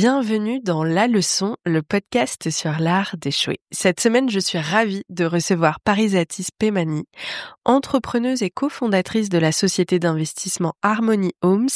Bienvenue dans La Leçon, le podcast sur l'art d'échouer. Cette semaine, je suis ravie de recevoir Parisatis Pemani, entrepreneuse et cofondatrice de la société d'investissement Harmony Homes,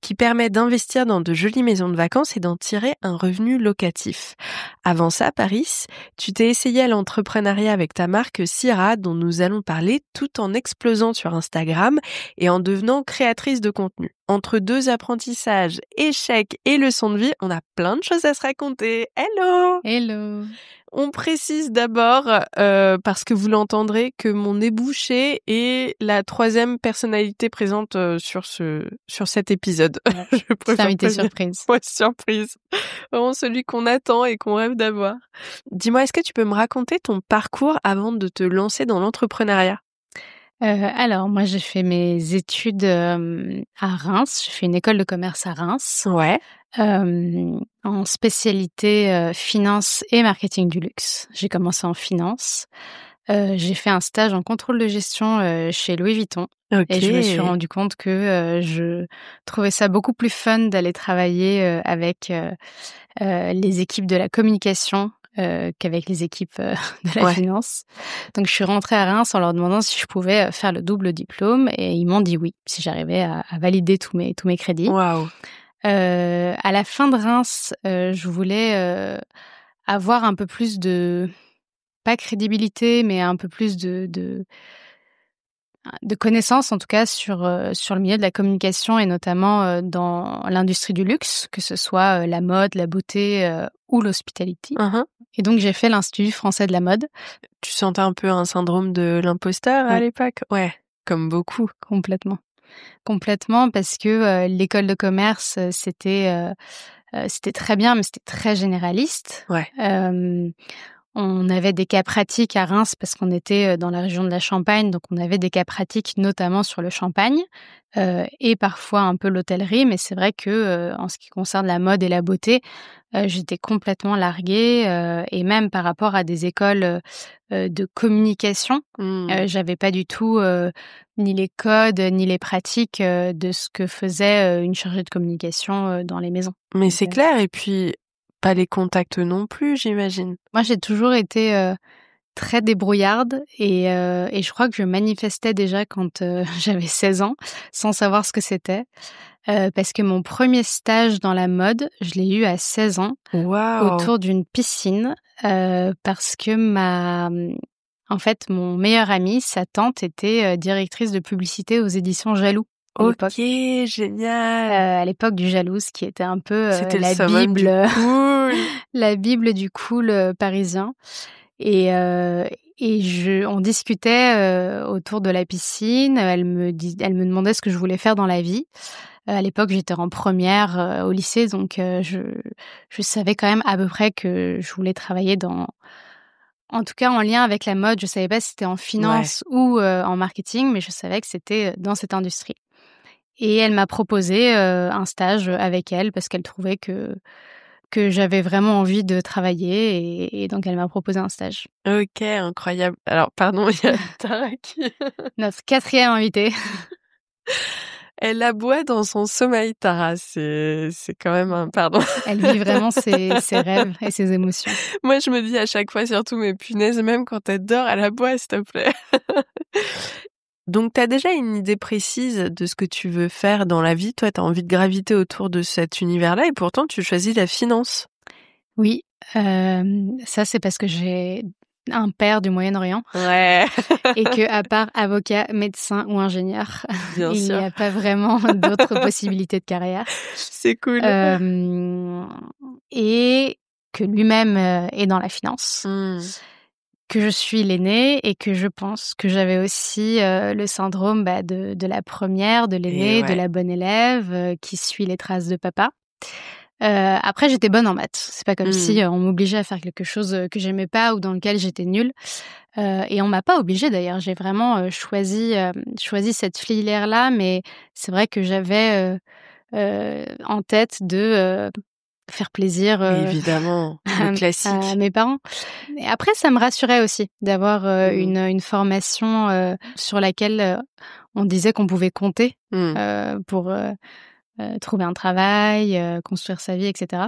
qui permet d'investir dans de jolies maisons de vacances et d'en tirer un revenu locatif. Avant ça, Paris, tu t'es essayée à l'entrepreneuriat avec ta marque Syrah, dont nous allons parler, tout en explosant sur Instagram et en devenant créatrice de contenu. Entre deux apprentissages, échecs et leçons de vie, on a plein de choses à se raconter. Hello! Hello! On précise d'abord, parce que vous l'entendrez, que mon nez bouché est la troisième personnalité présente sur cet épisode. Ouais. Je préfère invité surprise. Ouais, surprise. Vraiment celui qu'on attend et qu'on rêve d'avoir. Dis-moi, est-ce que tu peux me raconter ton parcours avant de te lancer dans l'entrepreneuriat ? Alors, moi, j'ai fait mes études à Reims. J'ai fait une école de commerce à Reims. Ouais. En spécialité finance et marketing du luxe. J'ai commencé en finance. J'ai fait un stage en contrôle de gestion chez Louis Vuitton. Ok. Et je me suis rendu compte que je trouvais ça beaucoup plus fun d'aller travailler avec les équipes de la communication qu'avec les équipes de la finance. Donc, je suis rentrée à Reims en leur demandant si je pouvais faire le double diplôme et ils m'ont dit oui, si j'arrivais à valider tous mes crédits. Waouh. À la fin de Reims, je voulais avoir un peu plus de, pas crédibilité, mais un peu plus de connaissances, en tout cas, sur le milieu de la communication et notamment dans l'industrie du luxe, que ce soit la mode, la beauté ou l'hospitality. Uh-huh. Et donc, j'ai fait l'Institut français de la mode. Tu sentais un peu un syndrome de l'imposteur à l'époque ? Ouais, comme beaucoup. Complètement, parce que l'école de commerce, c'était très bien, mais c'était très généraliste. Ouais. On avait des cas pratiques à Reims parce qu'on était dans la région de la Champagne, donc on avait des cas pratiques notamment sur le champagne et parfois un peu l'hôtellerie, mais c'est vrai que en ce qui concerne la mode et la beauté, j'étais complètement larguée et même par rapport à des écoles de communication, j'avais pas du tout ni les codes ni les pratiques de ce que faisait une chargée de communication dans les maisons. Mais Donc, c'est clair, et puis pas les contacts non plus, j'imagine. Moi, j'ai toujours été très débrouillarde et je crois que je manifestais déjà quand j'avais 16 ans, sans savoir ce que c'était. Parce que mon premier stage dans la mode, je l'ai eu à 16 ans, autour d'une piscine, parce que en fait, mon meilleur ami, sa tante était directrice de publicité aux éditions Jaloux. Ok, génial. À l'époque du Jalouse, qui était un peu la Bible, cool. La Bible du cool parisien. Et on discutait autour de la piscine. Elle me demandait ce que je voulais faire dans la vie. À l'époque, j'étais en première au lycée, donc je savais quand même à peu près que je voulais travailler en tout cas en lien avec la mode. Je savais pas si c'était en finance ou en marketing, mais je savais que c'était dans cette industrie. Et elle m'a proposé un stage avec elle parce qu'elle trouvait que j'avais vraiment envie de travailler et donc elle m'a proposé un stage. Ok, incroyable. Alors, pardon, il y a Tara qui... Notre quatrième invitée. Elle aboie dans son sommeil, Tara. C'est quand même un... Pardon. Elle vit vraiment ses rêves et ses émotions. Moi, je me dis à chaque fois, surtout mes punaises, même quand elle dort, elle aboie, s'il te plaît. Donc, tu as déjà une idée précise de ce que tu veux faire dans la vie. Toi, tu as envie de graviter autour de cet univers-là et pourtant, tu choisis la finance. Oui, ça, c'est parce que j'ai un père du Moyen-Orient. Ouais. Et que, à part avocat, médecin ou ingénieur, Bien il sûr. n'y a pas vraiment d'autres possibilités de carrière. C'est cool. Et que lui-même est dans la finance. Que je suis l'aînée et que je pense que j'avais aussi le syndrome de la première, de l'aînée, de la bonne élève qui suit les traces de papa. Après, j'étais bonne en maths. C'est pas comme si on m'obligeait à faire quelque chose que j'aimais pas ou dans lequel j'étais nulle. Et on m'a pas obligée d'ailleurs. J'ai vraiment choisi cette filière-là, mais c'est vrai que j'avais en tête de faire plaisir évidemment, le classique. à mes parents. Et après, ça me rassurait aussi d'avoir une formation sur laquelle on disait qu'on pouvait compter pour trouver un travail, construire sa vie, etc.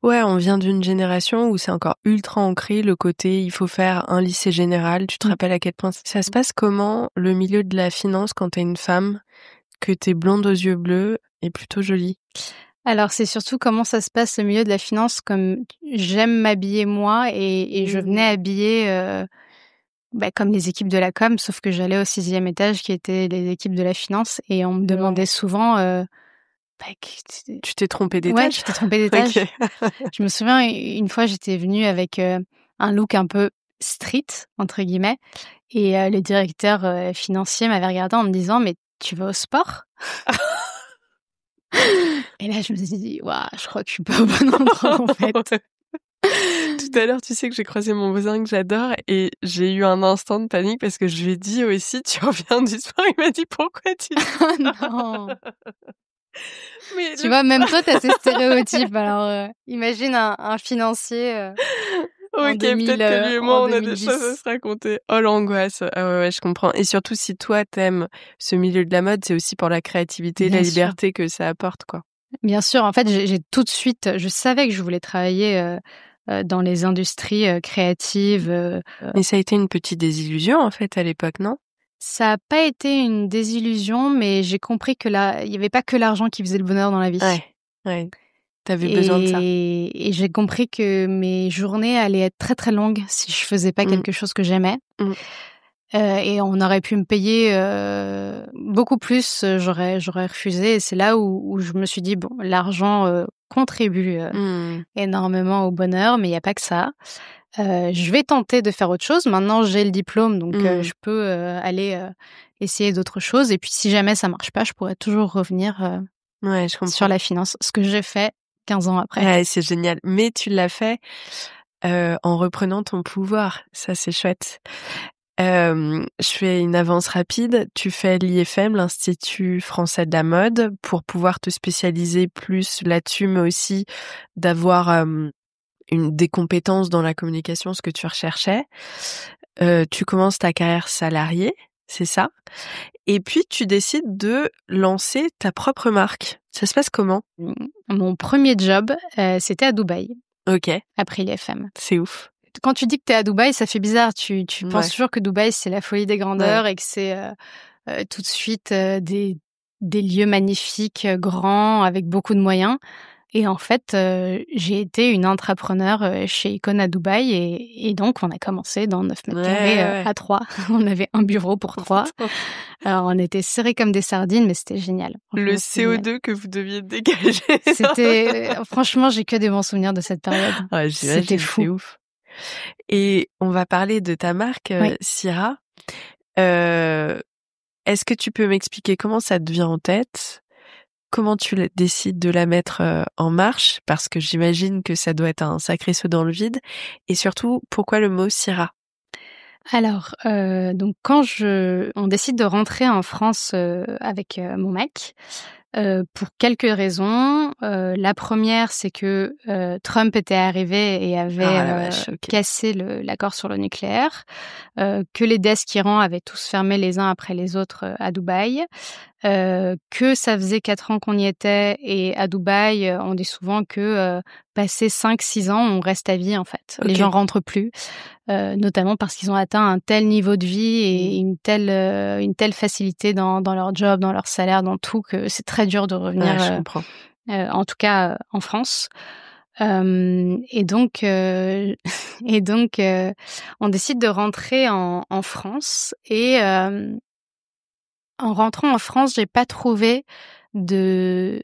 Ouais, on vient d'une génération où c'est encore ultra ancré, le côté il faut faire un lycée général. Tu te rappelles à quel point ça se passe comment, le milieu de la finance, quand t'es une femme, que t'es blonde aux yeux bleus et plutôt jolie? Alors, c'est surtout comment ça se passe au milieu de la finance, comme j'aime m'habiller moi et je venais habillée, comme les équipes de la com, sauf que j'allais au 6e étage qui étaient les équipes de la finance et on me demandait souvent, que Tu t'es trompée ouais, d'étage? tu t'es trompée d'étage. OK. Je me souviens une fois, j'étais venue avec, un look un peu «street» entre guillemets et le directeur, financier m'avait regardée en me disant: «Mais tu vas au sport?» Et là, je me suis dit: «Waouh, je crois que je suis pas au bon endroit en fait». Tout à l'heure, tu sais que j'ai croisé mon voisin que j'adore et j'ai eu un instant de panique parce que je lui ai dit aussi: «Tu reviens du sport?» Il m'a dit: «Pourquoi tu dis Oh ça?» non! Mais Tu vois, même toi, tu as ces stéréotypes. Alors, imagine un financier, en OK, 2000, peut-être que lui et en moi, on a des choses à 2010. se raconter. Oh l'angoisse. Ah ouais, je comprends et surtout si toi, t'aimes ce milieu de la mode, c'est aussi pour la créativité, la Bien sûr. liberté que ça apporte, quoi. Bien sûr, en fait, j'ai tout de suite je savais que je voulais travailler, dans les industries, créatives, Mais ça a été une petite désillusion, en fait, à l'époque, non? Ça a pas été une désillusion, mais j'ai compris que là, il y avait pas que l'argent qui faisait le bonheur dans la vie. Ouais, ouais. Tu besoin de ça. Et j'ai compris que mes journées allaient être très, très longues si je faisais pas Mmh. quelque chose que j'aimais. Mmh. Et on aurait pu me payer, beaucoup plus, j'aurais refusé et c'est là où je me suis dit: «Bon, l'argent, contribue, Mmh. énormément au bonheur, mais il y a pas que ça. Je vais tenter de faire autre chose. Maintenant, j'ai le diplôme, donc Mmh. je peux, aller, essayer d'autres choses et puis si jamais ça marche pas, je pourrais toujours revenir, Ouais, je sur comprends. la finance», ce que j'ai fait 15 ans après. Ouais, c'est génial. Mais tu l'as fait, en reprenant ton pouvoir. Ça, c'est chouette. Je fais une avance rapide. Tu fais l'IFM, l'Institut français de la mode, pour pouvoir te spécialiser plus là-dessus, mais aussi d'avoir, des compétences dans la communication, ce que tu recherchais. Tu commences ta carrière salariée, c'est ça? Et puis tu décides de lancer ta propre marque. Ça se passe comment? Mmh, mon premier job, c'était à Dubaï, OK, après l'IFM. c'est ouf. Quand tu dis que tu es à Dubaï, ça fait bizarre. Tu penses Ouais, toujours que Dubaï, c'est la folie des ouais. grandeurs et que c'est, tout de suite, des lieux magnifiques, grands, avec beaucoup de moyens. Et en fait, j'ai été une entrepreneure, chez Icône à Dubaï et donc on a commencé dans 9 Ouais, mètres carrés, ouais, à 3. On avait un bureau pour 3. ouais. Alors on était serrés comme des sardines, mais c'était génial. Le Franchement, c'était génial. CO2 que vous deviez dégager. Franchement, j'ai que des bons souvenirs de cette période. Ouais, C'était j'imagine, c'est fou. ouf. Et on va parler de ta marque, Oui. Cira. Heu, Est-ce que tu peux m'expliquer comment ça te vient en tête? Comment tu décides de la mettre, en marche? Parce que j'imagine que ça doit être un sacré saut dans le vide. Et surtout, pourquoi le mot Cira? Alors, donc quand on décide de rentrer en France, avec, mon mec, pour quelques raisons. La première, c'est que, Trump était arrivé et avait, Ah la vache, OK. cassé l'accord sur le nucléaire, que les desks Iran avaient tous fermé les uns après les autres, à Dubaï. Que ça faisait 4 ans qu'on y était et à Dubaï, on dit souvent que, passé 5-6 ans, on reste à vie, en fait. Les gens OK. rentrent plus, notamment parce qu'ils ont atteint un tel niveau de vie et Mmh. une telle facilité dans leur job, dans leur salaire, dans tout, que c'est très dur de Ouais, revenir, je comprends. en tout cas, en France. Et donc et donc on décide de rentrer en France et en rentrant en France, j'ai pas trouvé de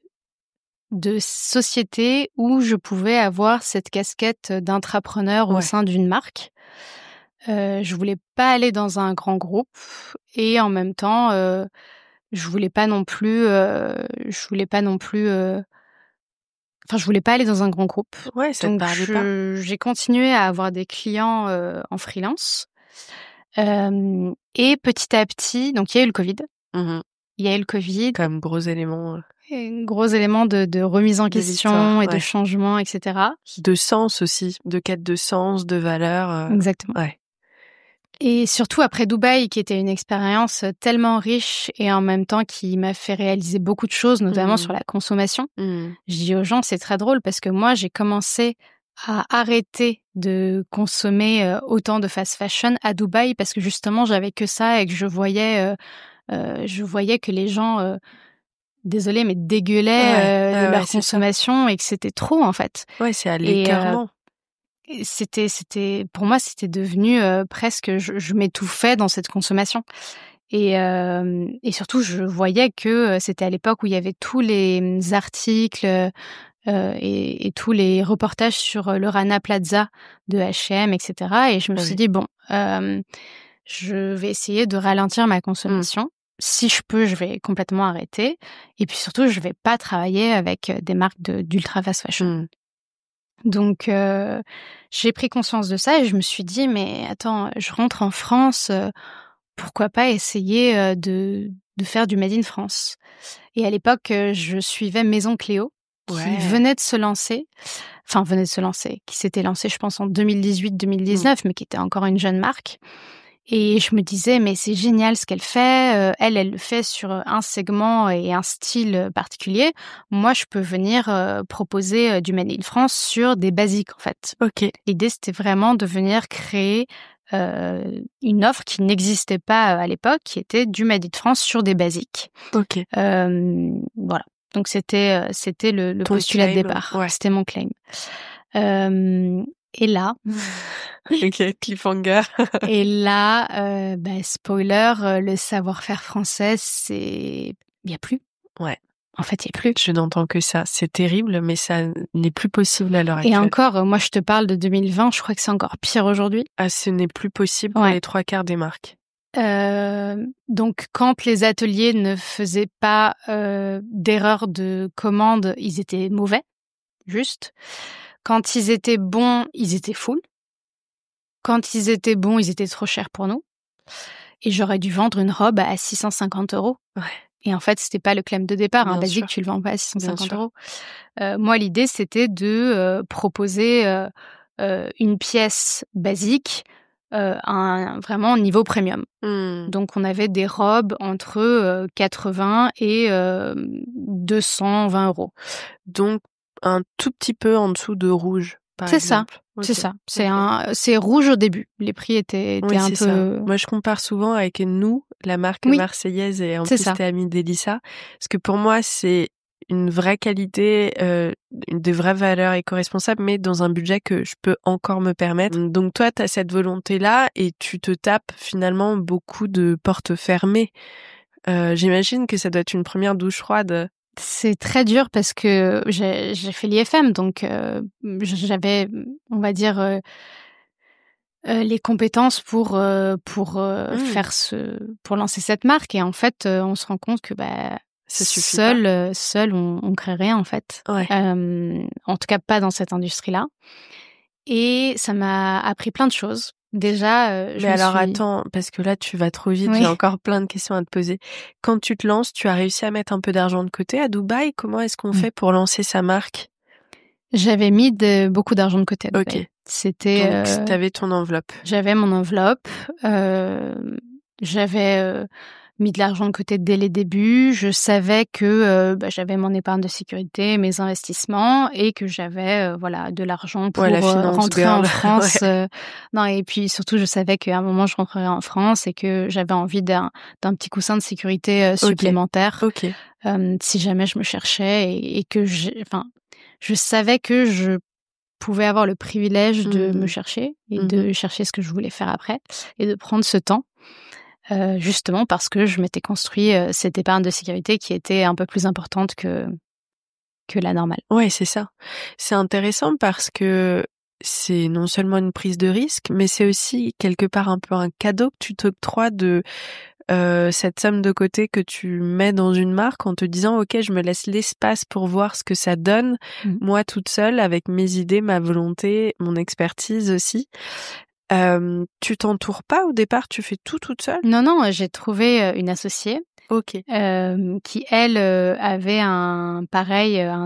société où je pouvais avoir cette casquette d'intrapreneur au Ouais. sein d'une marque. Je voulais pas aller dans un grand groupe et en même temps, je voulais pas non plus, je voulais pas aller dans un grand groupe. Ouais, ça te Donc parlait pas? j'ai continué à avoir des clients, en freelance. Et petit à petit donc il y a eu le Covid. Mmh. Il y a eu le Covid. Comme gros élément, Et gros élément de remise en de question l'histoire, et de ouais. changement et cetera. De sens aussi, de quête de sens, de valeur, Exactement. ouais. Et surtout après Dubaï, qui était une expérience tellement riche et en même temps qui m'a fait réaliser beaucoup de choses, notamment sur la consommation. Je dis aux gens, c'est très drôle parce que moi, j'ai commencé à arrêter de consommer autant de fast fashion à Dubaï parce que justement, j'avais que ça et que je voyais que les gens, désolée, mais dégueulaient de leur consommation et que c'était trop, en fait. Ouais, c'est à l'écœurement. Et c'était pour moi, c'était devenu presque, je m'étouffais dans cette consommation. Et surtout, je voyais que c'était à l'époque où il y avait tous les articles et tous les reportages sur le Rana Plaza de H&M, etc. Et je me suis dit, bon, je vais essayer de ralentir ma consommation. Si je peux, je vais complètement arrêter. Et puis surtout, je vais pas travailler avec des marques d'ultra fast fashion. Donc, j'ai pris conscience de ça et je me suis dit, mais attends, je rentre en France, pourquoi pas essayer de faire du Made in France. Et à l'époque, je suivais Maison Cléo, qui venait de se lancer, qui s'était lancée, je pense, en 2018-2019, mais qui était encore une jeune marque. Et je me disais, mais c'est génial ce qu'elle fait. Elle le fait sur un segment et un style particulier. Moi, je peux venir proposer du Made in France sur des basiques, en fait. Ok. L'idée, c'était vraiment de venir créer une offre qui n'existait pas à l'époque, qui était du Made in France sur des basiques. Ok. Voilà. Donc, c'était le postulat de départ. Ouais. C'était mon claim. Et là... Ok, cliffhanger. Et là, spoiler, le savoir-faire français, il y a plus. Ouais. En fait, il y a plus. Je n'entends que ça. C'est terrible, mais ça n'est plus possible à l'heure actuelle. Et encore, moi, je te parle de 2020, je crois que c'est encore pire aujourd'hui. Ah, ce n'est plus possible pour les 3/4 des marques. Donc, quand les ateliers ne faisaient pas d'erreur de commande, ils étaient mauvais, juste. Quand ils étaient bons, ils étaient full. Quand ils étaient bons, ils étaient trop chers pour nous. Et j'aurais dû vendre une robe à 650 €. Ouais. Et en fait, c'était pas le claim de départ. Un basique, tu le vends pas à 650 €. Moi, l'idée, c'était de proposer une pièce basique, vraiment niveau premium. Donc, on avait des robes entre 80 et 220 €. Donc, un tout petit peu en dessous de rouge. C'est ça, c'est ça. C'est rouge au début. Les prix étaient un peu... Ça. Moi, je compare souvent avec nous, la marque marseillaise, et en plus, t'es amie d'Elissa. Parce que pour moi, c'est une vraie qualité, de vraies valeurs éco-responsables, mais dans un budget que je peux encore me permettre. Donc toi, t'as cette volonté-là et tu te tapes finalement beaucoup de portes fermées. J'imagine que ça doit être une première douche froide. C'est très dur parce que j'ai fait l'IFM, donc j'avais, on va dire, les compétences pour faire pour lancer cette marque. Et en fait, on se rend compte que ça suffit pas. Seul, on crée rien en fait. Ouais. En tout cas, pas dans cette industrie-là. Et ça m'a appris plein de choses. Déjà, attends, parce que là, tu vas trop vite. J'ai encore plein de questions à te poser. Quand tu te lances, tu as réussi à mettre un peu d'argent de côté à Dubaï. Comment est-ce qu'on fait pour lancer sa marque? J'avais mis beaucoup d'argent de côté à Dubaï. Ok. C'était... Donc, t'avais ton enveloppe. J'avais mon enveloppe. J'avais mis de l'argent de côté dès les débuts. Je savais que j'avais mon épargne de sécurité, mes investissements, et que j'avais de l'argent pour rentrer en France. Non, et puis surtout, je savais qu'à un moment, je rentrerais en France et que j'avais envie d'un petit coussin de sécurité supplémentaire. Si jamais je me cherchais et que je savais que je pouvais avoir le privilège de me chercher et de chercher ce que je voulais faire après et de prendre ce temps. Justement parce que je m'étais construit cette épargne de sécurité qui était un peu plus importante que la normale. Ouais, c'est ça. C'est intéressant parce que c'est non seulement une prise de risque, mais c'est aussi quelque part un peu un cadeau que tu t'octroies de cette somme de côté que tu mets dans une marque en te disant ok, je me laisse l'espace pour voir ce que ça donne, moi toute seule avec mes idées, ma volonté, mon expertise aussi. Tu t'entoures pas au départ, tu fais tout toute seule? Non, j'ai trouvé une associée OK. Qui elle, avait un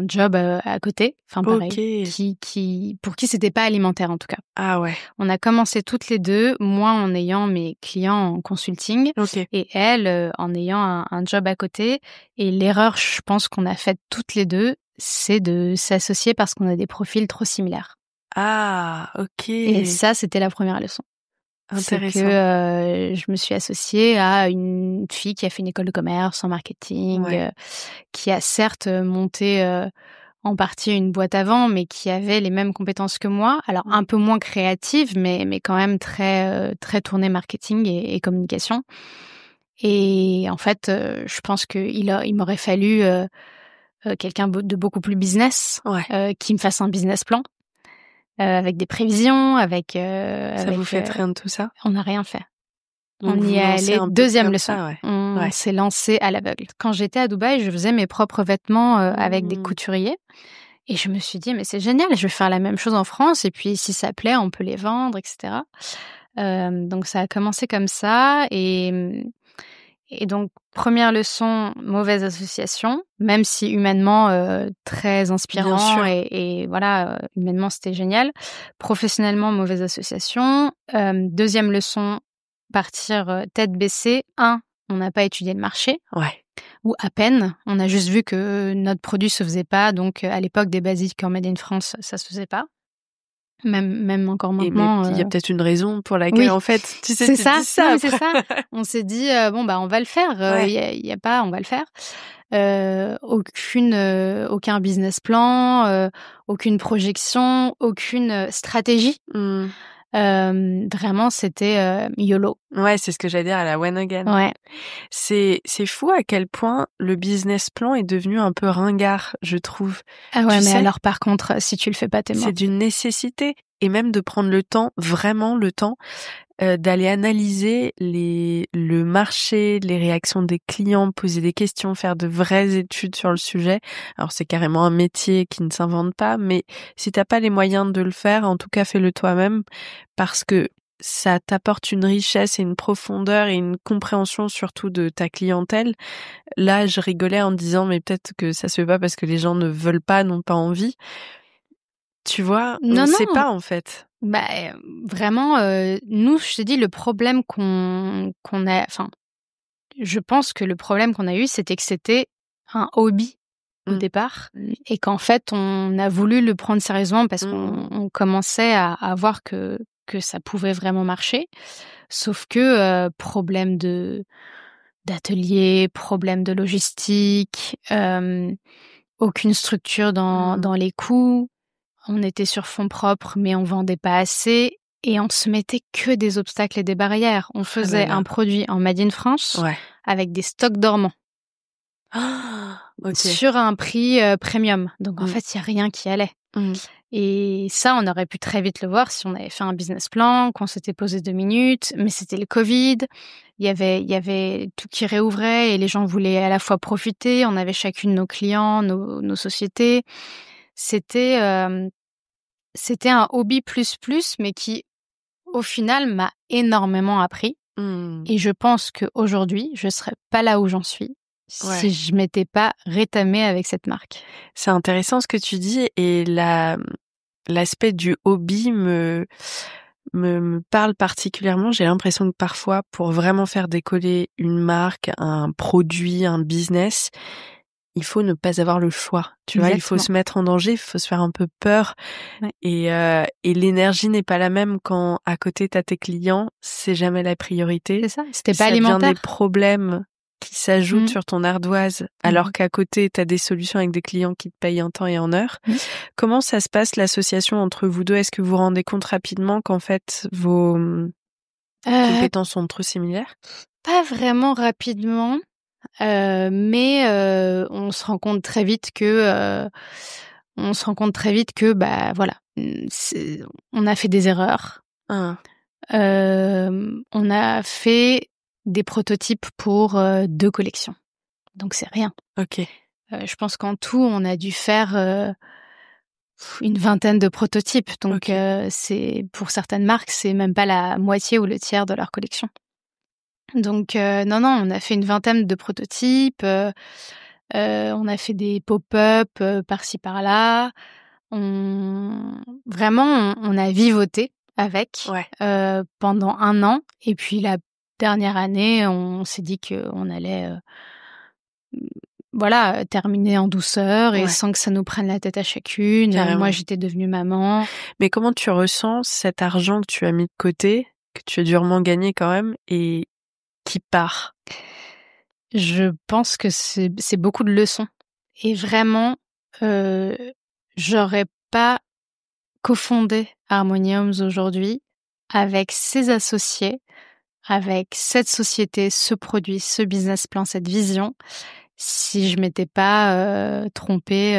job, à côté, enfin pareil, OK. qui pour qui c'était pas alimentaire en tout cas. Ah ouais. On a commencé toutes les 2, moi en ayant mes clients en consulting OK. et elle, en ayant un job à côté et l'erreur, je pense qu'on a faite toutes les 2, c'est de s'associer parce qu'on a des profils trop similaires Ah, OK. et ça, c'était la première leçon. C'est que, Intéressant. je me suis associée à une fille qui a fait une école de commerce en marketing, Ouais. qui a certes, monté, en partie une boîte avant, mais qui avait les mêmes compétences que moi. Alors un peu moins créative, mais quand même très tournée marketing et communication. Et en fait, je pense il m'aurait fallu, quelqu'un de beaucoup plus business, Ouais. qui me fasse un business plan, avec des prévisions, Ça vous fait rien de tout ça? on n'a rien fait. Donc On y vous est lancez allé, un peu 2e comme leçon. ça, ouais. On Ouais. s'est lancé à l'aveugle. Quand j'étais à Dubaï, je faisais mes propres vêtements, avec des Mmh. couturiers et je me suis dit: «Mais c'est génial, je vais faire la même chose en France et puis si ça plaît, on peut les vendre et cetera». Donc ça a commencé comme ça et donc première leçon, mauvaise association, même si humainement, très Bien inspirant sûr. et voilà, humainement, c'était génial. Professionnellement, mauvaise association. 2e leçon, partir, tête baissée. On n'a pas étudié le marché Ouais. ou à peine. On a juste vu que notre produit se faisait pas, donc à l'époque, des basiques en made in France, ça se faisait pas. Même encore Mais maintenant, il y a peut-être une raison pour laquelle, oui, en fait, tu sais, c'est tu te ça. dis Non, ça mais c'est après. ça. On s'est dit, «Bon, bah, on va le faire, Ouais. il y a pas on va le faire». Aucun business plan, aucune projection, aucune, stratégie. Mmh. Vraiment, c'était, YOLO. Ouais, c'est ce que j'allais dire à la one again. Ouais. C'est fou à quel point le business plan est devenu un peu ringard, je trouve. Ah ouais, Tu mais sais? alors par contre, si tu le fais pas, tu es C'est mort. d'une nécessité et même de prendre le temps, vraiment le temps, d'aller analyser le marché, les réactions des clients, poser des questions, faire de vraies études sur le sujet. Alors c'est carrément un métier qui ne s'invente pas, mais si t'as pas les moyens de le faire, en tout cas fais-le toi-même parce que ça t'apporte une richesse et une profondeur et une compréhension surtout de ta clientèle. Là, je rigolais en disant mais peut-être que ça se fait pas parce que les gens ne veulent pas, n'ont pas envie. Tu vois, on Non, sait non, pas en fait. bah, vraiment, nous, je te dis, le problème qu'on a enfin, je pense que le problème qu'on a eu, c'était que c'était un hobby au Mmh. départ et qu'en fait, on a voulu le prendre sérieusement parce Mmh. qu'on commençait à voir que ça pouvait vraiment marcher. Sauf que, problème d'atelier, problème de logistique, aucune structure Mmh. dans les coûts. On était sur fonds propres, mais on vendait pas assez et on se mettait que des obstacles et des barrières. On Oh là faisait un là. produit en made in France Ouais. avec des stocks dormants Ah, OK. sur un prix, premium. Donc en Mmh. fait, il y a rien qui allait Mmh. et ça, on aurait pu très vite le voir si on avait fait un business plan, qu'on s'était posé 2 minutes, mais c'était le Covid. Il y avait tout qui réouvrait et les gens voulaient à la fois profiter. On avait chacune nos clients, nos sociétés. C'était, c'était un hobby plus plus, mais qui, au final, m'a énormément appris Mmh. et je pense qu'aujourd'hui, je serais pas là où j'en suis si Ouais. je m'étais pas rétamée avec cette marque. C'est intéressant ce que tu dis et l'aspect du hobby me parle particulièrement. J'ai l'impression que parfois, pour vraiment faire décoller une marque, un produit, un business, il faut ne pas avoir le choix. Tu vois, il faut Exactement. se mettre en danger, il faut se faire un peu peur Ouais. et l'énergie n'est pas la même quand à côté t'as tes clients, c'est jamais la priorité. C'est ça, c'était pas Ça devient des alimentaire. problèmes qui s'ajoutent Mmh. sur ton ardoise, Mmh. alors qu'à côté, tu as des solutions avec des clients qui te payent en temps et en heure. Mmh. Comment ça se passe l'association entre vous deux? Est-ce que vous vous rendez compte rapidement qu'en fait vos Heu, compétences sont trop similaires? Pas vraiment rapidement, mais on se rend compte très vite que, bah, voilà, c'est on a fait des erreurs. Ah, On a fait des prototypes pour, 2 collections, donc c'est rien. OK, Je pense qu'en tout, on a dû faire, une vingtaine de prototypes, donc OK. c'est pour certaines marques, c'est même pas la moitié ou le tiers de leur collection. Donc non, on a fait une vingtaine de prototypes, on a fait des pop-up, par-ci par-là. On a vivoté avec, Ouais. pendant 1 an et puis la dernière année, on s'est dit qu'on allait, voilà, terminer en douceur et Ouais. sans que ça nous prenne la tête à chacune. Carrément. Moi, j'étais devenue maman. Mais comment tu ressens cet argent que tu as mis de côté, que tu as durement gagné quand même et qui part? Je pense que c'est beaucoup de leçons et vraiment, heu, j'aurais pas cofondé Harmoniums aujourd'hui avec ses associés, avec cette société, ce produit, ce business plan, cette vision, si je m'étais pas, trompée,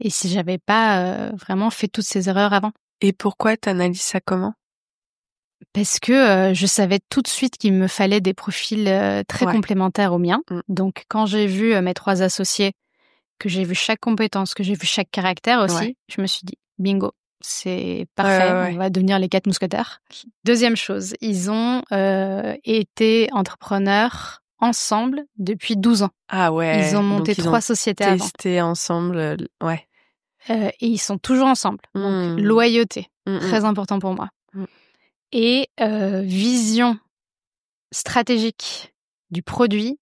et si j'avais pas, vraiment fait toutes ces erreurs avant. Et pourquoi tu analyses ça comment? Parce que, je savais tout de suite qu'il me fallait des profils, très Ouais. complémentaires aux miens. Mmh. Donc quand j'ai vu, mes 3 associés, que j'ai vu chaque compétence, que j'ai vu chaque caractère aussi, Ouais. je me suis dit: «Bingo, c'est Ouais, parfait, ouais, on ouais. va devenir les 4 mousquetaires». 2e chose, ils ont, été entrepreneurs ensemble depuis 12 ans. Ah Ils ont ouais, monté donc ils ont 3 sociétés avant, testé ensemble, ouais. et ils sont toujours ensemble. Donc Mmh. loyauté, Mmh mh. très important pour moi Mmh. et vision stratégique du produit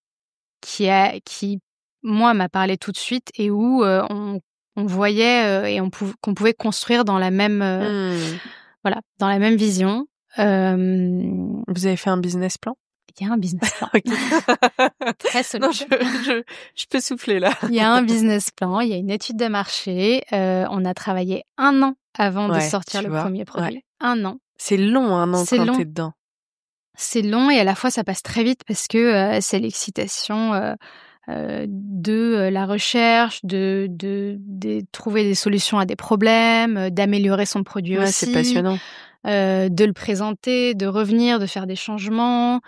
qui moi m'a parlé tout de suite et où, on voyait, et qu'on pouvait construire dans la même, Mmh. voilà, dans la même vision. Vous avez fait un business plan? Il y a un business plan OK. très Non, solide. je peux souffler là. Il y a un business plan, il y a une étude de marché, on a travaillé 1 an avant de Ouais, sortir tu le vois? premier Ouais. produit. 1 an. C'est long, 1 an C'est quand tu long. es dedans. C'est long et à la fois ça passe très vite parce que, c'est l'excitation, de, la recherche, de trouver des solutions à des problèmes, d'améliorer son produit Ouais, c'est aussi, passionnant. de le présenter, de revenir, de faire des changements.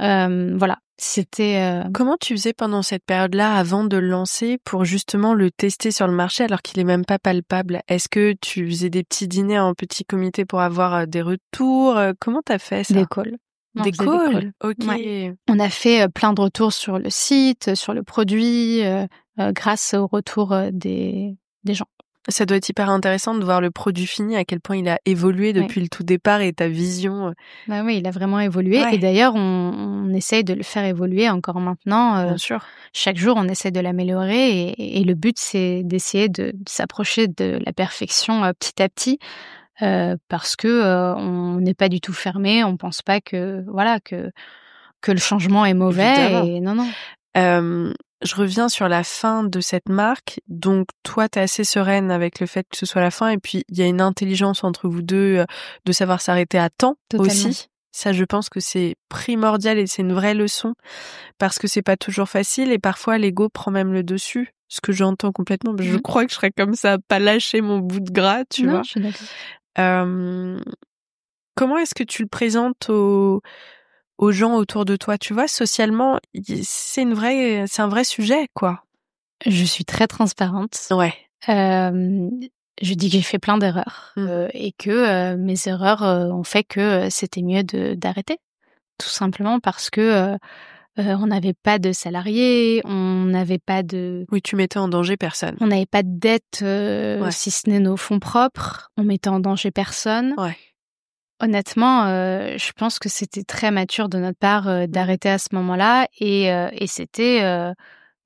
Voilà, c'était, Comment tu faisais pendant cette période-là, avant de le lancer, pour justement le tester sur le marché alors qu'il est même pas palpable? Est-ce que tu faisais des petits dîners en petit comité pour avoir, des retours? Comment tu as fait des ça? calls. On Des faisait des calls? calls. OK. Ouais. On a fait, plein de retours sur le site, sur le produit, grâce au retour, des gens. Ça doit être hyper intéressant de voir le produit fini, à quel point il a évolué Ouais. depuis le tout départ et ta vision, Bah, oui, il a vraiment évolué et ouais, d'ailleurs on essaye de le faire évoluer encore maintenant, bien sûr. chaque jour on essaie de l'améliorer et le but c'est d'essayer de s'approcher de la perfection, petit à petit, parce que, on n'est pas du tout fermé, on pense pas que voilà, que le changement est mauvais Évidemment. et non, non. Je reviens sur la fin de cette marque. Donc toi, tu es assez sereine avec le fait que ce soit la fin et puis il y a une intelligence entre vous 2, de savoir s'arrêter à temps Totalement. aussi. Ça, je pense que c'est primordial et c'est une vraie leçon parce que c'est pas toujours facile et parfois l'ego prend même le dessus, ce que j'entends complètement. Je Mmh. crois que je serais comme ça, pas lâcher mon bout de gras, tu Non, vois? je suis d'accord. Hem, Comment est-ce que tu le présentes aux gens autour de toi? Tu vois, socialement, c'est un vrai sujet, quoi. Je suis très transparente. Ouais. Hem, je dis que j'ai fait plein d'erreurs, Mmh. et que, mes erreurs, ont fait que, c'était mieux d'arrêter. Tout simplement parce que, on n'avait pas de salariés, Oui, tu mettais en danger personne. on n'avait pas de dette, Ouais, si ce n'est nos fonds propres. On mettait en danger personne. ouais. Honnêtement, je pense que c'était très mature de notre part, Mmh. d'arrêter à ce moment-là et c'était,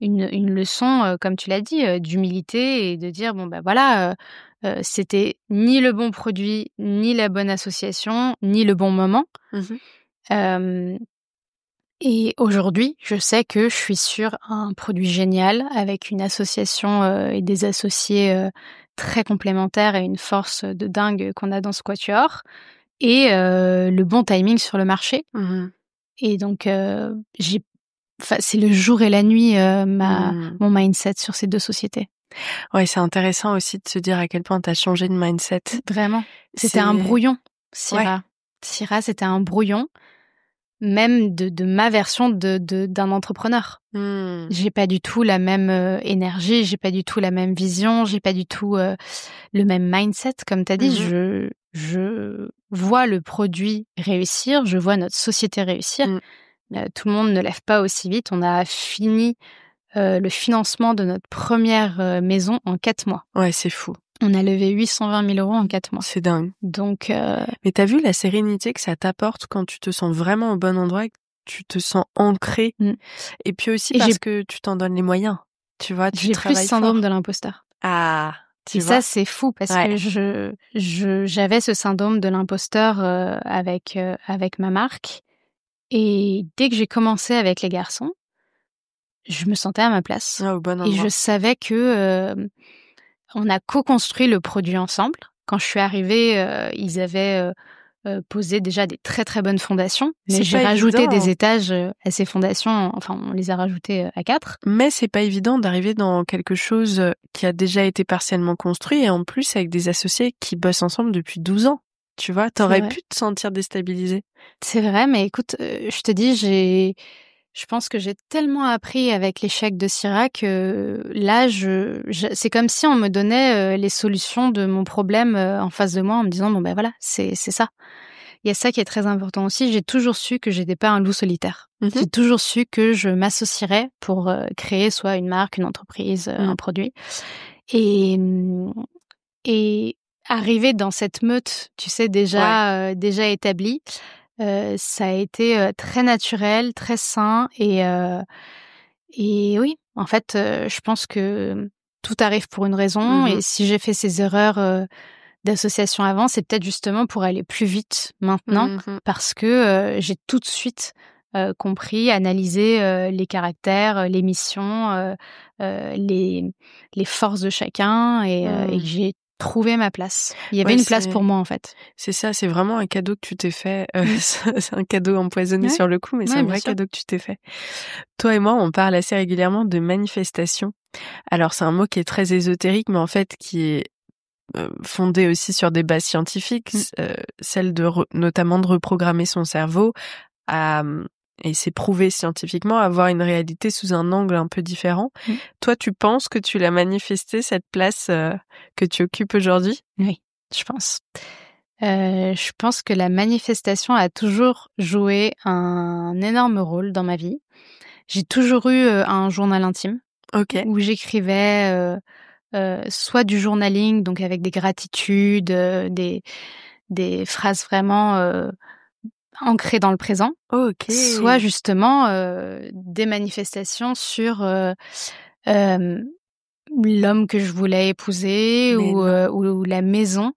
une leçon, comme tu l'as dit, d'humilité et de dire: «Bon, bah, voilà, c'était ni le bon produit, ni la bonne association, ni le bon moment». Mmh. Hem Et aujourd'hui, je sais que je suis sur un produit génial avec une association, et des associés, très complémentaires et une force de dingue qu'on a dans ce quatuor et le bon timing sur le marché Mmh. et donc c'est le jour et la nuit, Mmh. mon mindset sur ces 2 sociétés. Ouais, c'est intéressant aussi de se dire à quel point tu as changé de mindset. Vraiment. C'était un C'est brouillon, ouais. Syrah. Syrah, c'était un brouillon, même de ma version d'un entrepreneur. Mmh. J'ai pas du tout la même, énergie, j'ai pas du tout la même vision, j'ai pas du tout, le même mindset comme tu as dit. Mmh mh. Je vois le produit réussir, je vois notre société réussir, Mmh. tout le monde ne lève pas aussi vite. On a fini le financement de notre première maison en 4 mois. Ouais, c'est fou. On a levé 820 000 euros en 4 mois. C'est dingue. Donc, Mais t'as vu la sérénité que ça t'apporte quand tu te sens vraiment au bon endroit et que tu te sens ancré. Et puis aussi parce que tu t'en donnes les moyens. Tu vois, tu travailles fort. J'ai plus syndrome de l'imposteur. Ah, tu vois. Ça, c'est fou parce que j'avais ce syndrome de l'imposteur avec ma marque. Et dès que j'ai commencé avec les garçons, je me sentais à ma place. Au bon endroit. Et je savais que on a co-construit le produit ensemble. Quand je suis arrivée, ils avaient posé déjà des très très bonnes fondations. Mais j'ai rajouté des étages à ces fondations. Enfin, on les a rajoutés à 4. Mais c'est pas évident d'arriver dans quelque chose qui a déjà été partiellement construit et en plus avec des associés qui bossent ensemble depuis 12 ans. Tu vois, t'aurais pu te sentir déstabilisée. C'est vrai, mais écoute, je te dis, je pense que j'ai tellement appris avec l'échec de Syrah que là, c'est comme si on me donnait les solutions de mon problème en face de moi en me disant, bon ben voilà, c'est ça. Il y a ça qui est très important aussi. J'ai toujours su que j'étais pas un loup solitaire. J'ai toujours su que je m'associerais pour créer soit une marque, une entreprise, un produit. Et arriver dans cette meute, tu sais, déjà établie, ça a été très naturel, très sain et oui, en fait, je pense que tout arrive pour une raison et si j'ai fait ces erreurs d'association avant, c'est peut-être justement pour aller plus vite maintenant parce que j'ai tout de suite compris, analysé les caractères, les missions, les forces de chacun et que j'ai trouvé ma place. Il y avait une place pour moi en fait. C'est ça, c'est vraiment un cadeau que tu t'es fait. C'est un cadeau empoisonné sur le coup, mais c'est un vrai cadeau que tu t'es fait. Toi et moi, on parle assez régulièrement de manifestation. Alors c'est un mot qui est très ésotérique, mais en fait qui est fondé aussi sur des bases scientifiques, celle notamment de reprogrammer son cerveau et c'est prouvé scientifiquement, avoir une réalité sous un angle un peu différent. Toi, tu penses que tu l'as manifesté, cette place que tu occupes aujourd'hui ? Oui, je pense. Je pense que la manifestation a toujours joué un énorme rôle dans ma vie. J'ai toujours eu un journal intime où j'écrivais soit du journaling, donc avec des gratitudes, des phrases vraiment ancrées dans le présent, soit justement des manifestations sur l'homme que je voulais épouser ou la maison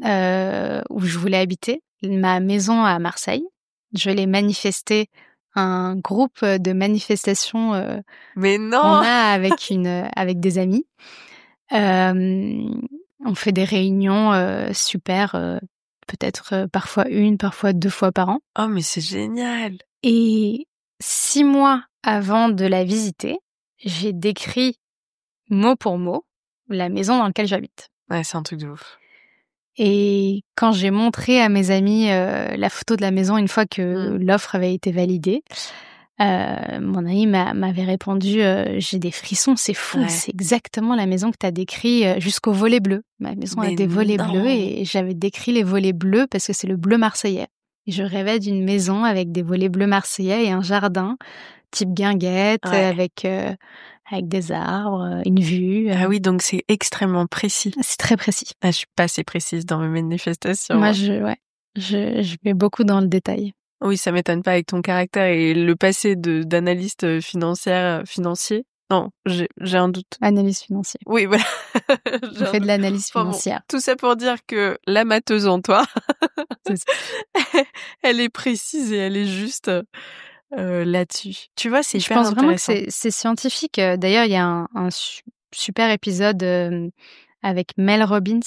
où je voulais habiter, ma maison à Marseille. Je l'ai manifesté un groupe de manifestations qu'on a avec des amis. On fait des réunions super, peut-être parfois 1, parfois 2 fois par an. Oh mais c'est génial! Et 6 mois avant de la visiter, j'ai décrit mot pour mot la maison dans laquelle j'habite. Ouais, c'est un truc de ouf. Et quand j'ai montré à mes amis la photo de la maison une fois que l'offre avait été validée, mon ami m'avait répondu j'ai des frissons, c'est fou, c'est exactement la maison que tu as décrit jusqu'au volet bleu. Ma maison a des volets bleus et j'avais décrit les volets bleus parce que c'est le bleu marseillais. Et je rêvais d'une maison avec des volets bleus marseillais et un jardin type guinguette avec des arbres, une vue. Ah oui, donc c'est extrêmement précis. C'est très précis. Ah, je suis pas assez précise dans mes manifestations. Moi, je vais beaucoup dans le détail. Oui, ça m'étonne pas avec ton caractère et le passé d'analyste financier. Non, j'ai un doute. Analyse financière. Oui, voilà. Je fais de l'analyse financière. Tout ça pour dire que la matheuse en toi, elle est précise et elle est juste là-dessus. Tu vois, c'est hyper intéressant. Je pense vraiment que c'est scientifique. D'ailleurs, il y a un super épisode avec Mel Robbins,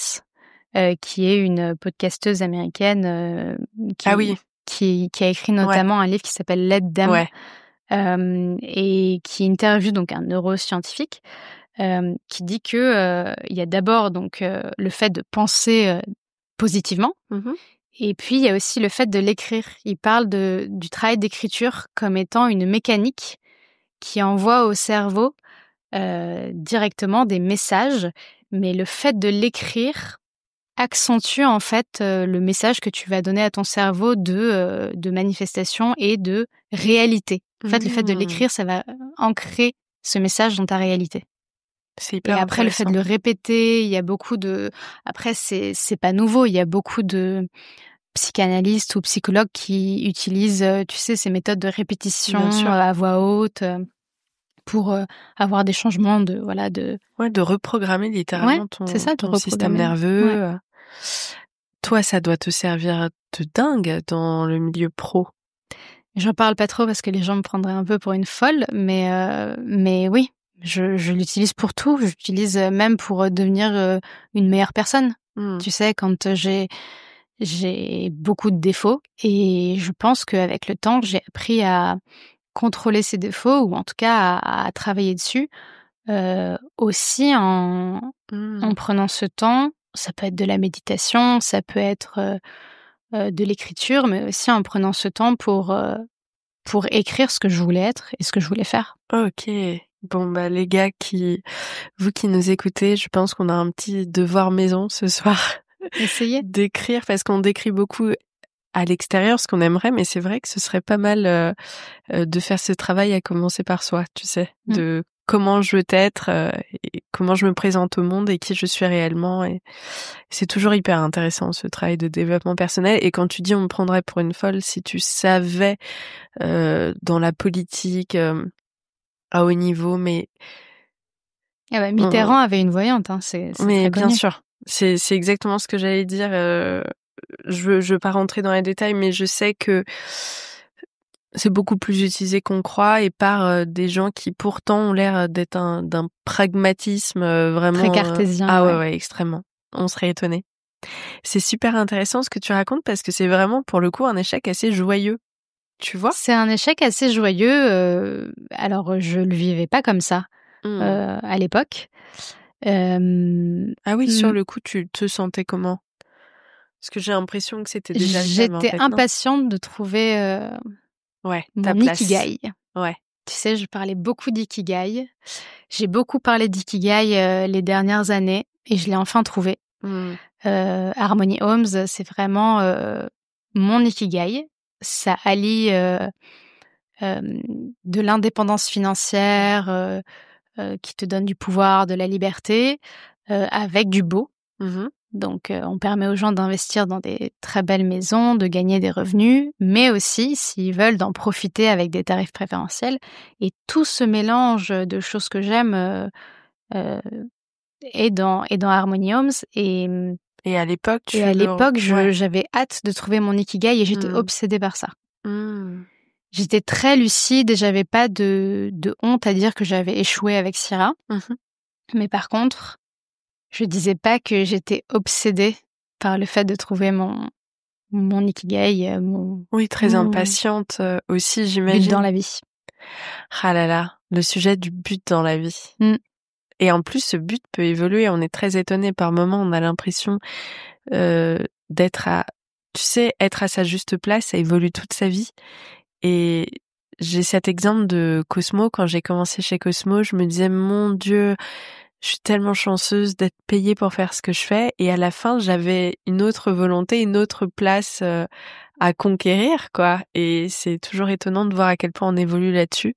qui est une podcasteuse américaine qui a écrit notamment un livre qui s'appelle Let Them et qui interviewe donc un neuroscientifique qui dit que il y a d'abord donc le fait de penser positivement et puis il y a aussi le fait de l'écrire. Il parle du travail d'écriture comme étant une mécanique qui envoie au cerveau directement des messages, mais le fait de l'écrire accentue en fait le message que tu vas donner à ton cerveau de manifestation et de réalité. En fait, le fait de l'écrire, ça va ancrer ce message dans ta réalité. C'est Et hyper après, le fait de intéressant. le répéter, il y a beaucoup de... Après, c'est pas nouveau. Il y a beaucoup de psychanalystes ou psychologues qui utilisent, tu sais, ces méthodes de Bien répétition sûr. à voix haute pour avoir des changements de... Voilà, de... Ouais, de reprogrammer Ouais, littéralement c'est ça, de ton système reprogrammer. Ouais. nerveux. Toi, ça doit te servir de dingue dans le milieu pro. J'en parle pas trop parce que les gens me prendraient un peu pour une folle, mais oui, je l'utilise pour tout. Je l'utilise même pour devenir une meilleure personne. Mmh. Tu sais, quand j'ai beaucoup de défauts et je pense qu'avec le temps, j'ai appris à contrôler ces défauts ou en tout cas à travailler dessus aussi en prenant ce temps. Ça peut être de la méditation, ça peut être de l'écriture, mais aussi en prenant ce temps pour écrire ce que je voulais être et ce que je voulais faire. OK. Bon, bah, les gars vous qui nous écoutez, je pense qu'on a un petit devoir maison ce soir. Essayez. D'écrire, parce qu'on décrit beaucoup à l'extérieur ce qu'on aimerait, mais c'est vrai que ce serait pas mal de faire ce travail à commencer par soi, tu sais, de comment je veux être, et comment je me présente au monde et qui je suis réellement. Et c'est toujours hyper intéressant ce travail de développement personnel. Et quand tu dis on me prendrait pour une folle, si tu savais dans la politique à haut niveau, mais Ah bah, Mitterrand avait une voyante, hein, c'est mais très bien connu. sûr, c'est exactement ce que j'allais dire. Je veux pas rentrer dans les détails, mais je sais que c'est beaucoup plus utilisé qu'on croit et par des gens qui pourtant ont l'air d'être d'un pragmatisme Très vraiment cartésien, ah ouais ouais. ouais, extrêmement. On serait étonné. C'est super intéressant ce que tu racontes parce que c'est vraiment pour le coup un échec assez joyeux, tu vois? C'est un échec assez joyeux, alors je le vivais pas comme ça, Mmh. à l'époque. Hem, Ah oui, sur mmh, le coup, tu te sentais comment? Parce que j'ai l'impression que c'était déjà le cas, mais en j'étais fait non. impatiente de trouver, Ouais, ta mon place. ikigai. Ouais. Tu sais, je parlais beaucoup d'ikigai. J'ai beaucoup parlé d'ikigai, les dernières années et je l'ai enfin trouvé. Mmh. Harmony Homes, c'est vraiment, mon ikigai. Ça allie, de l'indépendance financière, qui te donne du pouvoir, de la liberté, avec du beau. Mmh. Donc, on permet aux gens d'investir dans des très belles maisons, de gagner des revenus, mais aussi, s'ils veulent, d'en profiter avec des tarifs préférentiels. Et tout ce mélange de choses que j'aime heu, est dans Harmony Homes Et à l'époque, et à tu le l'époque, ouais. j'avais hâte de trouver mon ikigai et j'étais Mmh. obsédée par ça. Mmh. J'étais très lucide et j'avais pas de honte à dire que j'avais échoué avec Syrah. Mmh. Mais par contre, je disais pas que j'étais obsédée par le fait de trouver mon ikigai, Oui, très mon impatiente, aussi, but dans j'imagine. la vie. Ah là là, le sujet du but dans la vie. Mmh. Et en plus, ce but peut évoluer. On est très étonné par moments. On a l'impression d'être à, tu sais, être à sa juste place. Ça évolue toute sa vie. Et j'ai cet exemple de Cosmo. Quand j'ai commencé chez Cosmo, je me disais, mon Dieu, je suis tellement chanceuse d'être payée pour faire ce que je fais. Et à la fin, j'avais une autre volonté, une autre place à conquérir, quoi. Et c'est toujours étonnant de voir à quel point on évolue là-dessus.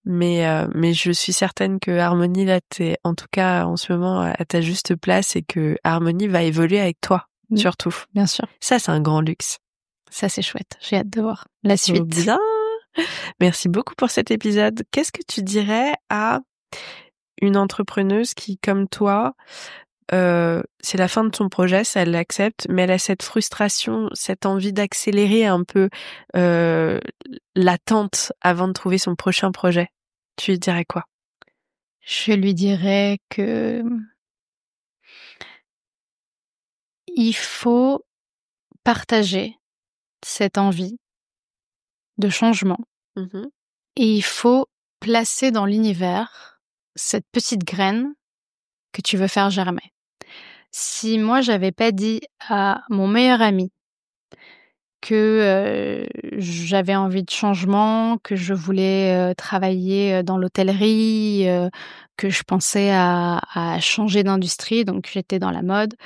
Mais je suis certaine que Harmonie, là, t'es, en tout cas, en ce moment, à ta juste place et que Harmonie va évoluer avec toi, Mmh. surtout. Bien sûr. Ça, c'est un grand luxe. Ça, c'est chouette. J'ai hâte de voir la Trop suite. bien! Merci beaucoup pour cet épisode. Qu'est-ce que tu dirais à une entrepreneuse qui, comme toi, c'est la fin de son projet, ça elle l'accepte, mais elle a cette frustration, cette envie d'accélérer un peu l'attente avant de trouver son prochain projet. Tu lui dirais quoi? Je lui dirais que il faut partager cette envie de changement Mmh. et il faut placer dans l'univers cette petite graine que tu veux faire germer. Si moi j'avais pas dit à mon meilleur ami que, j'avais envie de changement, que je voulais, travailler, dans l'hôtellerie, que je pensais à changer d'industrie, donc j'étais dans la mode,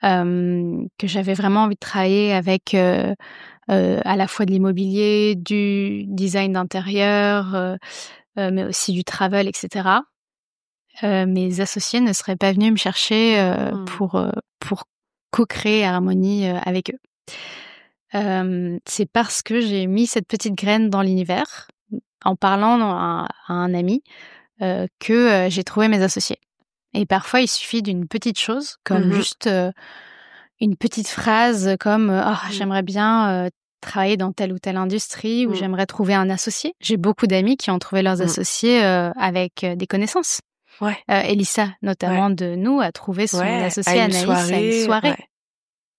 que j'avais vraiment envie de travailler avec à la fois de l'immobilier, du design d'intérieur, mais aussi du travel, etc. Mes associés ne seraient pas venus me chercher pour co-créer Harmonie avec eux. C'est parce que j'ai mis cette petite graine dans l'univers, en parlant à un ami, que j'ai trouvé mes associés. Et parfois, il suffit d'une petite chose, comme juste une petite phrase comme j'aimerais bien travailler dans telle ou telle industrie, ou j'aimerais trouver un associé. J'ai beaucoup d'amis qui ont trouvé leurs associés avec des connaissances. Ouais. Elissa, notamment de nous, a trouvé son associé Anaïs à une soirée. Ouais.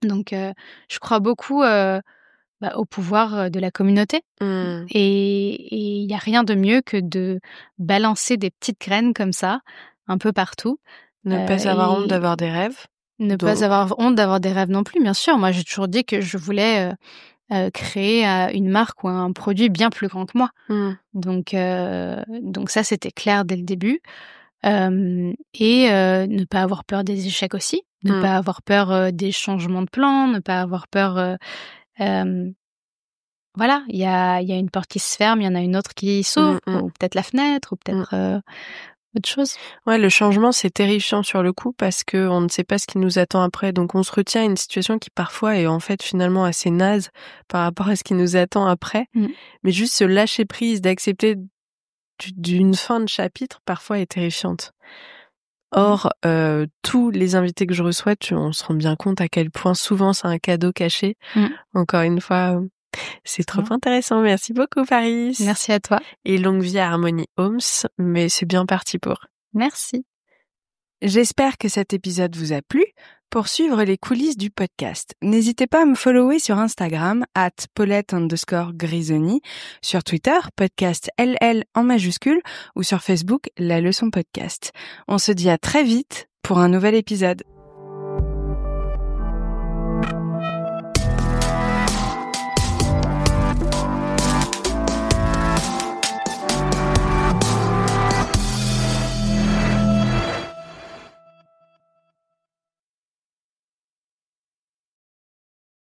Donc, je crois beaucoup au pouvoir de la communauté. Et il n'y a rien de mieux que de balancer des petites graines comme ça, un peu partout. Ne pas avoir honte d'avoir des rêves. Ne pas avoir honte d'avoir des rêves non plus, bien sûr. Moi, j'ai toujours dit que je voulais créer une marque ou un produit bien plus grand que moi. Donc ça, c'était clair dès le début. Et ne pas avoir peur des échecs aussi. Ne pas avoir peur des changements de plan, ne pas avoir peur... voilà, il y a une porte qui se ferme, il y en a une autre qui s'ouvre, ou peut-être la fenêtre, ou peut-être autre chose. Ouais, le changement, c'est terrifiant sur le coup parce que on ne sait pas ce qui nous attend après. Donc, on se retient à une situation qui parfois est en fait finalement assez naze par rapport à ce qui nous attend après. Mais juste se lâcher prise, d'accepter d'une fin de chapitre, parfois est terrifiante. Or, tous les invités que je reçois, on se rend bien compte à quel point souvent c'est un cadeau caché. Encore une fois, c'est trop intéressant. Merci beaucoup, Paris. Merci à toi. Et longue vie à Harmonie Homes, mais c'est bien parti pour. Merci. J'espère que cet épisode vous a plu. Pour suivre les coulisses du podcast, n'hésitez pas à me follower sur Instagram @Paulette_Grisoni, sur Twitter, podcast LL en majuscule, ou sur Facebook, La Leçon Podcast. On se dit à très vite pour un nouvel épisode.